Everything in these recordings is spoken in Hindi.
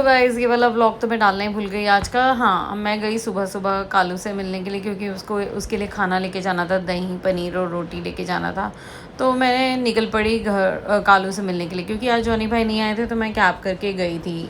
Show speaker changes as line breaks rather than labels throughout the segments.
तो गाइस ये वाला व्लॉग तो मैं डालना ही भूल गई आज का। हाँ, मैं गई सुबह सुबह कालू से मिलने के लिए, क्योंकि उसके लिए खाना लेके जाना था, दही पनीर और रोटी लेके जाना था। तो मैं निकल पड़ी घर कालू से मिलने के लिए, क्योंकि आज जॉनी भाई नहीं आए थे। तो मैं कैब करके गई थी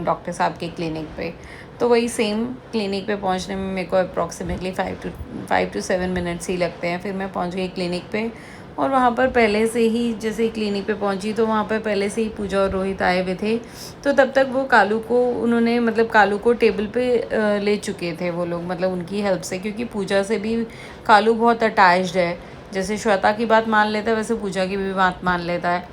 डॉक्टर साहब के क्लिनिक पे। तो वही सेम क्लिनिक पे पहुंचने में मेरे को अप्रॉक्सीमेटली 5 to 7 मिनट्स ही लगते हैं। फिर मैं पहुंच गई क्लिनिक पे, और वहाँ पर पहले से ही, जैसे क्लिनिक पे पहुँची तो वहाँ पर पहले से ही पूजा और रोहित आए हुए थे। तो तब तक वो कालू को उन्होंने, मतलब कालू को टेबल पे ले चुके थे वो लोग, मतलब उनकी हेल्प से, क्योंकि पूजा से भी कालू बहुत अटैच्ड है। जैसे श्वेता की बात मान लेता है, वैसे पूजा की भी बात मान लेता है।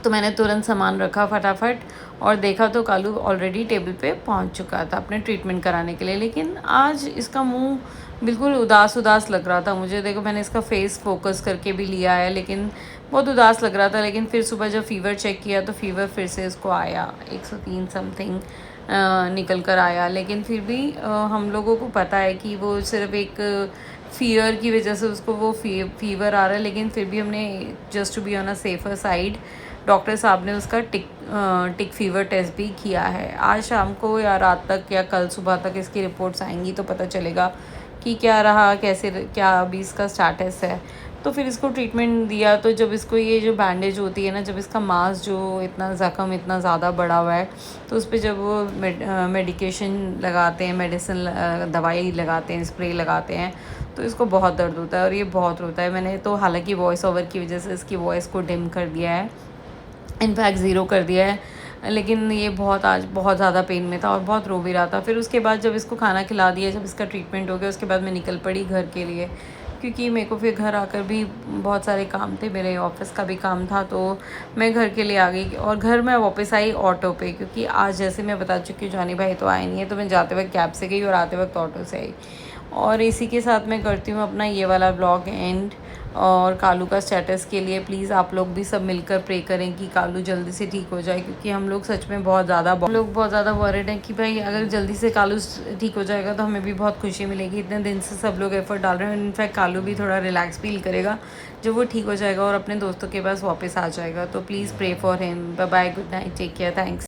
तो मैंने तुरंत सामान रखा फटाफट, और देखा तो कालू ऑलरेडी टेबल पे पहुंच चुका था अपने ट्रीटमेंट कराने के लिए। लेकिन आज इसका मुंह बिल्कुल उदास उदास लग रहा था मुझे। देखो, मैंने इसका फेस फोकस करके भी लिया है, लेकिन बहुत उदास लग रहा था। लेकिन फिर सुबह जब फ़ीवर चेक किया तो फ़ीवर फिर से इसको आया, 103 समथिंग निकल कर आया। लेकिन फिर भी हम लोगों को पता है कि वो सिर्फ एक फ़ीवर की वजह से उसको वो फ़ीवर आ रहा है। लेकिन फिर भी हमने, just to be on a safer side, doctor साहब ने उसका टिक फ़ीवर टेस्ट भी किया है। आज शाम को या रात तक या कल सुबह तक इसकी रिपोर्ट्स आएंगी, तो पता चलेगा कि क्या रहा, क्या अभी इसका स्टेटस है। तो फिर इसको ट्रीटमेंट दिया। तो जब इसको ये जो बैंडेज होती है ना, जब इसका मांस जो इतना ज़ख्म इतना ज़्यादा बढ़ा हुआ है, तो उस पर जब वो मेडिकेशन लगाते हैं, दवाई लगाते हैं, स्प्रे लगाते हैं, तो इसको बहुत दर्द होता है और ये बहुत रोता है। मैंने तो हालांकि वॉइस ओवर की वजह से इसकी वॉइस को डिम कर दिया है, इनफैक्ट ज़ीरो कर दिया है। लेकिन ये आज बहुत ज़्यादा पेन में था और बहुत रो भी रहा था। फिर उसके बाद जब इसको खाना खिला दिया, जब इसका ट्रीटमेंट हो गया, उसके बाद मैं निकल पड़ी घर के लिए, क्योंकि मेरे को फिर घर आकर भी बहुत सारे काम थे, मेरे ऑफिस का भी काम था। तो मैं घर के लिए आ गई, और घर मैं वापस आई ऑटो पे, क्योंकि आज जैसे मैं बता चुकी हूँ जॉनी भाई तो आए नहीं है। तो मैं जाते वक्त कैब से गई और आते वक्त ऑटो से आई। और इसी के साथ मैं करती हूँ अपना ये वाला ब्लॉग एंड। और कालू का स्टेटस के लिए प्लीज़ आप लोग भी सब मिलकर प्रे करें कि कालू जल्दी से ठीक हो जाए, क्योंकि हम लोग सच में बहुत ज़्यादा वरिड हैं कि भाई अगर जल्दी से कालू ठीक हो जाएगा तो हमें भी बहुत खुशी मिलेगी। इतने दिन से सब लोग एफर्ट डाल रहे हैं। इनफैक्ट कालू भी थोड़ा रिलैक्स फील करेगा जब वो ठीक हो जाएगा और अपने दोस्तों के पास वापस आ जाएगा। तो please pray for him. Bye bye, good night, take care, thanks.